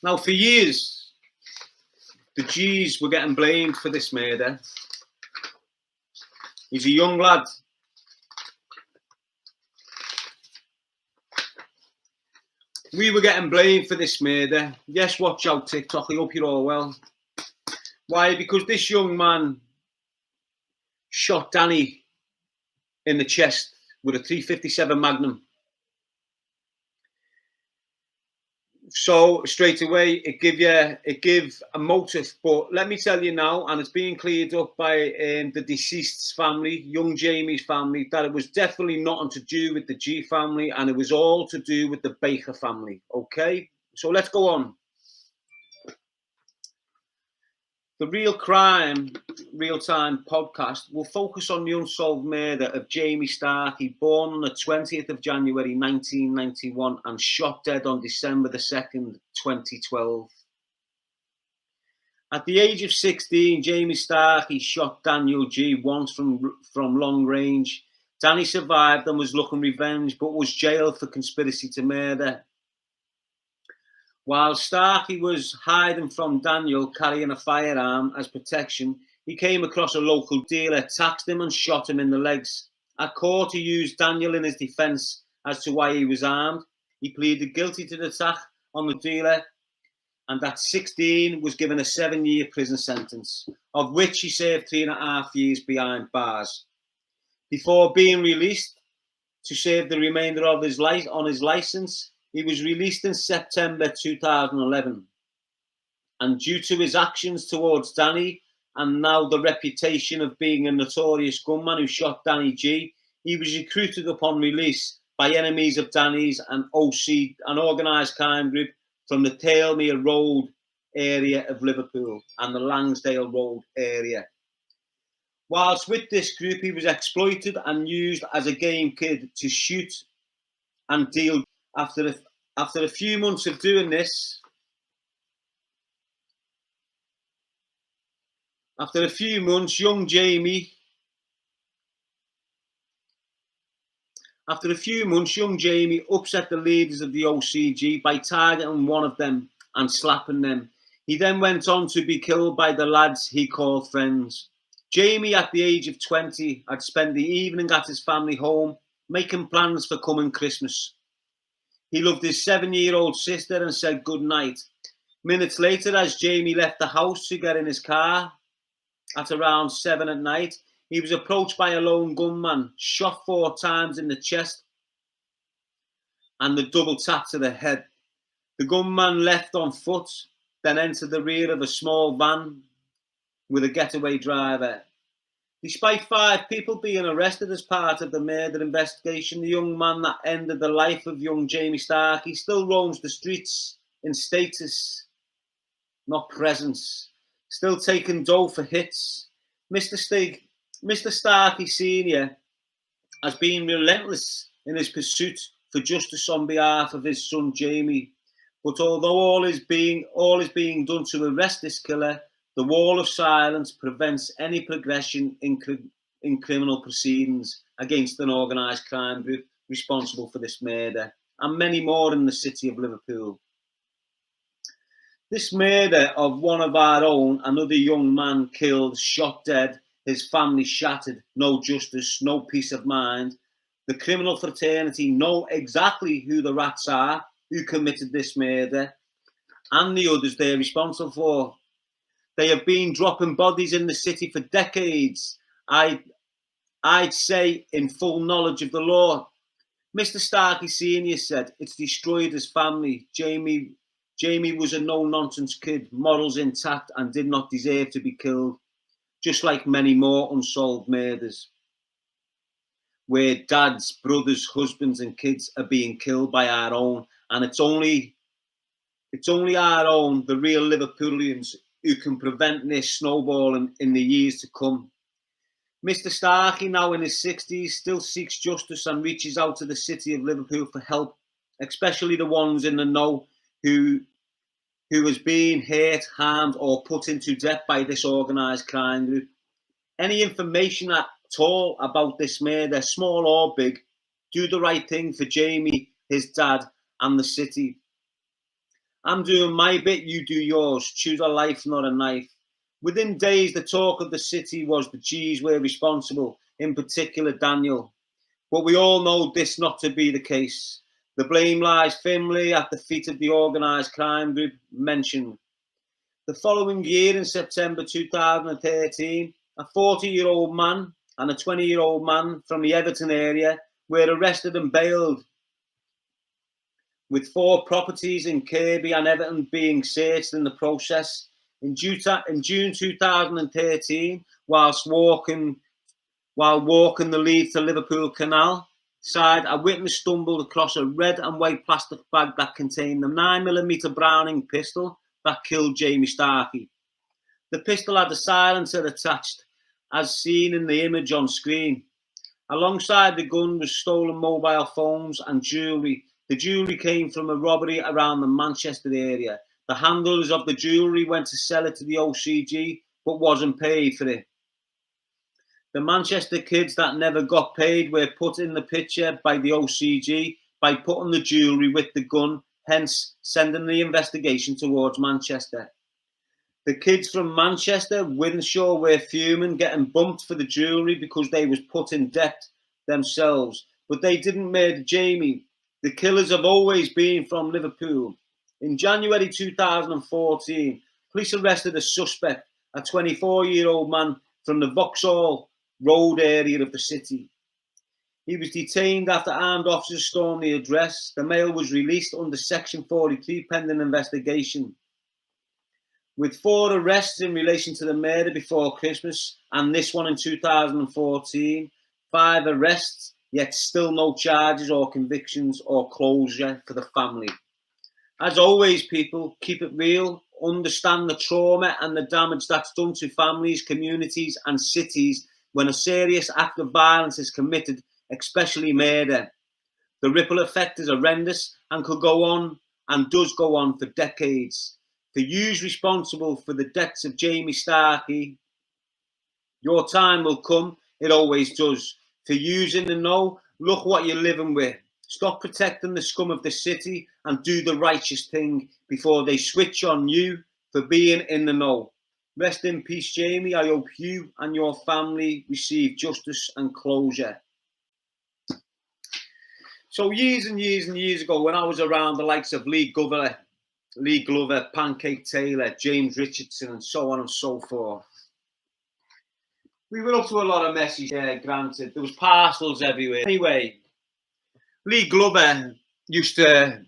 Now, for years, the G's were getting blamed for this murder. He's a young lad. We were getting blamed for this murder. Yes, watch out, TikTok. I hope you're all well. Why? Because this young man shot Danny in the chest with a .357 Magnum. So straight away, it give a motive. But let me tell you now, and it's being cleared up by the deceased's family, young Jamie's family, that it was definitely nothing to do with the G family, and it was all to do with the Baker family. Okay, so let's go on. The Real Crime, Real Time podcast will focus on the unsolved murder of Jamie Starkey, born on the 20th of January 1991 and shot dead on December the 2nd, 2012. At the age of 16, Jamie Starkey shot Daniel G once from long range. Danny survived and was looking revenge, but was jailed for conspiracy to murder. While Starkey was hiding from Daniel, carrying a firearm as protection, he came across a local dealer, taxed him and shot him in the legs. At court, he used Daniel in his defence as to why he was armed. He pleaded guilty to the attack on the dealer, and at 16 was given a 7-year prison sentence, of which he served 3.5 years behind bars, before being released to serve the remainder of his life on his licence. He was released in September 2011, and due to his actions towards Danny and now the reputation of being a notorious gunman who shot Danny G, he was recruited upon release by enemies of Danny's and OC, an organised crime group from the Tailmere Road area of Liverpool and the Langsdale Road area. Whilst with this group, he was exploited and used as a game kid to shoot and deal. After a few months of doing this, young Jamie upset the leaders of the OCG by targeting one of them and slapping them. He then went on to be killed by the lads he called friends. Jamie, at the age of 20, had spent the evening at his family home, making plans for coming Christmas. He loved his 7-year-old sister and said goodnight. Minutes later, as Jamie left the house to get in his car at around 7 at night, he was approached by a lone gunman, shot 4 times in the chest and the double tap to the head. The gunman left on foot, then entered the rear of a small van with a getaway driver. Despite 5 people being arrested as part of the murder investigation, the young man that ended the life of young Jamie Starkey still roams the streets in status, not presence, still taking dough for hits. Mr. Starkey Sr. has been relentless in his pursuit for justice on behalf of his son Jamie. But although all is being done to arrest this killer, the wall of silence prevents any progression in criminal proceedings against an organised crime group responsible for this murder, and many more in the city of Liverpool. This murder of one of our own, another young man killed, shot dead, his family shattered, no justice, no peace of mind. The criminal fraternity know exactly who the rats are who committed this murder and the others they're responsible for. They have been dropping bodies in the city for decades, I'd say in full knowledge of the law. Mr. Starkey Sr. said it's destroyed his family. Jamie was a no-nonsense kid, morals intact, and did not deserve to be killed, just like many more unsolved murders, where dads, brothers, husbands and kids are being killed by our own, and it's only our own, the real Liverpoolians, who can prevent this snowballing in the years to come. Mr. Starkey, now in his 60s, still seeks justice and reaches out to the city of Liverpool for help, especially the ones in the know who has been hurt, harmed or put into debt by this organised crime group. Any information at all about this murder, small or big, do the right thing for Jamie, his dad and the city. I'm doing my bit, you do yours. Choose a life, not a knife. Within days, the talk of the city was the G's were responsible, in particular Daniel. But we all know this not to be the case. The blame lies firmly at the feet of the organised crime group mentioned. The following year, in September 2013, a 40-year-old man and a 20-year-old man from the Everton area were arrested and bailed, with 4 properties in Kirkby and Everton being searched in the process. In June 2013, while walking the lead to Liverpool Canal side, a witness stumbled across a red and white plastic bag that contained the 9mm Browning pistol that killed Jamie Starkey. The pistol had a silencer attached, as seen in the image on screen. Alongside the gun was stolen mobile phones and jewellery. The jewellery came from a robbery around the Manchester area. The handlers of the jewellery went to sell it to the OCG, but wasn't paid for it. The Manchester kids that never got paid were put in the picture by the OCG by putting the jewellery with the gun, hence sending the investigation towards Manchester. The kids from Manchester, Winshaw, were fuming, getting bumped for the jewellery because they was put in debt themselves. But they didn't murder Jamie. The killers have always been from Liverpool. In January 2014, police arrested a suspect, a 24-year-old man from the Vauxhall Road area of the city. He was detained after armed officers stormed the address. The male was released under Section 43 pending investigation. With 4 arrests in relation to the murder before Christmas and this one in 2014, 5 arrests, yet still no charges or convictions or closure for the family. As always, people, keep it real, understand the trauma and the damage that's done to families, communities and cities when a serious act of violence is committed, especially murder. The ripple effect is horrendous and could go on and does go on for decades. For you responsible for the deaths of Jamie Starkey, your time will come, it always does. For you in the know, look what you're living with. Stop protecting the scum of the city and do the righteous thing before they switch on you for being in the know. Rest in peace, Jamie. I hope you and your family receive justice and closure. So years and years and years ago, when I was around the likes of Lee Glover, Pancake Taylor, James Richardson, and so on and so forth, we were up to a lot of messes, granted. There was parcels everywhere. Anyway, Lee Glover used to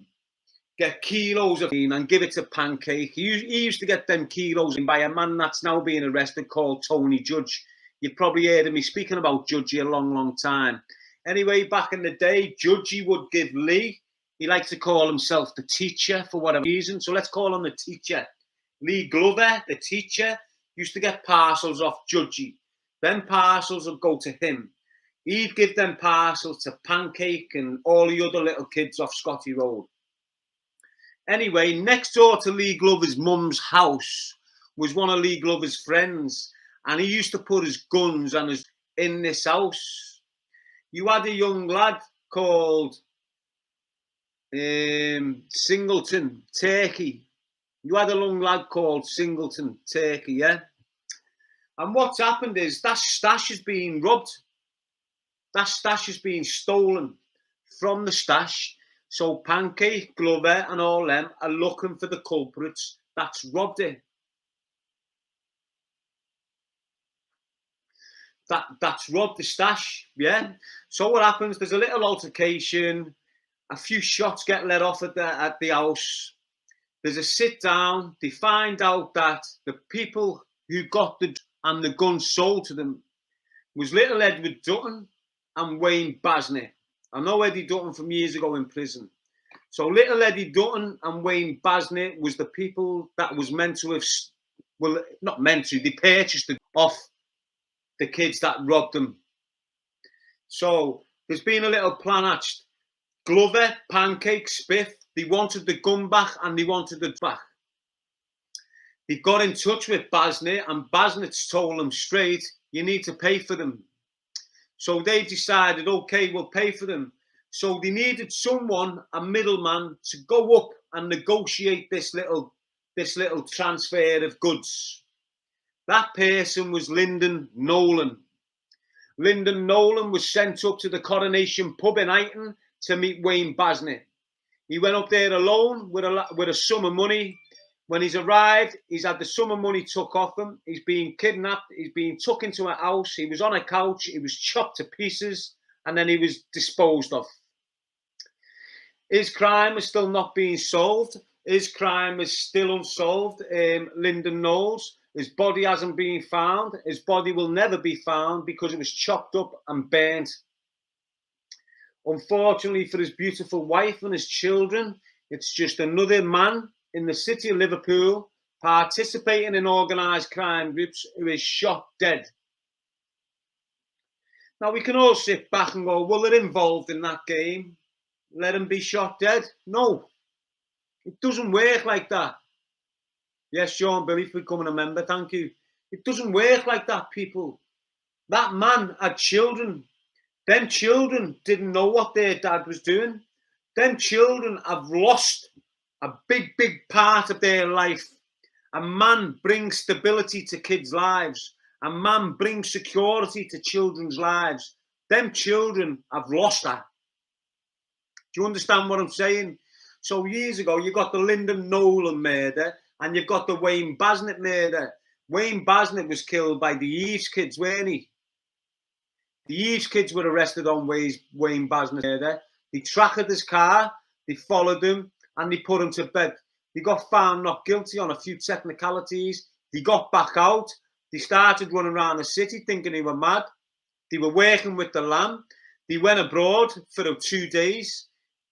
get kilos of and give it to Pancake. He used to get them kilos by a man that's now being arrested called Tony Judge. You've probably heard of me speaking about Judgy a long, long time. Anyway, back in the day, Judgy would give Lee, he likes to call himself the teacher for whatever reason, so let's call him the teacher. Lee Glover, the teacher, used to get parcels off Judgy. Then parcels would go to him. He'd give them parcels to Pancake and all the other little kids off Scotty Road. Anyway, next door to Lee Glover's mum's house was one of Lee Glover's friends, and he used to put his guns in this house. You had a young lad called Singleton Turkey. You had a young lad called Singleton Turkey, yeah? And what's happened is that stash is being robbed. That stash is being stolen from the stash. So Pancake, Glover and all them are looking for the culprits that's robbed it. That's robbed the stash, yeah? So what happens, there's a little altercation, a few shots get let off at the house. There's a sit down, they find out that the people who got the gun sold to them was little Edward Dutton and Wayne Basnett. I know Eddie Dutton from years ago in prison. So little Eddie Dutton and Wayne Basnett was the people that was meant to have, well, not meant to, they purchased it off the kids that robbed them. So there's been a little plan hatched. Glover, Pancake, Spiff, they wanted the gun back and they wanted it back. They got in touch with Basnett and Basnett told them straight, you need to pay for them. So they decided, okay, we'll pay for them. So they needed someone, a middleman, to go up and negotiate this little transfer of goods. That person was Lyndon Nolan. Lyndon Nolan was sent up to the Coronation Pub in Ighton to meet Wayne Basnett. He went up there alone with a sum of money. When he's arrived, he's had the sum of money took off him. He's been kidnapped. He's been took into a house. He was on a couch. He was chopped to pieces, and then he was disposed of. His crime is still not being solved. His crime is still unsolved. Lyndon Knowles, his body hasn't been found. His body will never be found because it was chopped up and burnt. Unfortunately for his beautiful wife and his children, it's just another man in the city of Liverpool participating in organised crime groups who is shot dead. Now, we can all sit back and go, well, they're involved in that game. Let them be shot dead. No, it doesn't work like that. Yes, Sean Billy for becoming a member, thank you. It doesn't work like that, people. That man had children. Them children didn't know what their dad was doing. Them children have lost a big part of their life. A man brings stability to kids' lives. A man brings security to children's lives. Them children have lost that. Do you understand what I'm saying? So years ago, you got the Lyndon Nolan murder and you've got the Wayne Basnett murder. Wayne Basnett was killed by the Eves kids, weren't he? The Eves kids were arrested on Wayne Basnett's murder. They tracked his car, they followed him, and they put him to bed. They got found not guilty on a few technicalities. They got back out. They started running around the city thinking they were mad. They were working with the lamb. They went abroad for 2 days,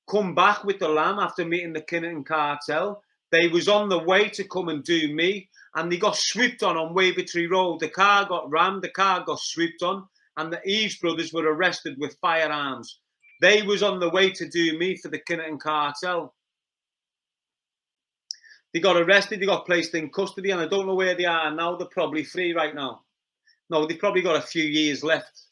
come back with the lamb after meeting the Kinnington cartel. They was on the way to come and do me, and they got swooped on Wavertree Road. The car got rammed, the car got swooped on, and the Eves brothers were arrested with firearms. They was on the way to do me for the Kinnington cartel. They got arrested, they got placed in custody, and I don't know where they are now. They're probably free right now. No, they've probably got a few years left.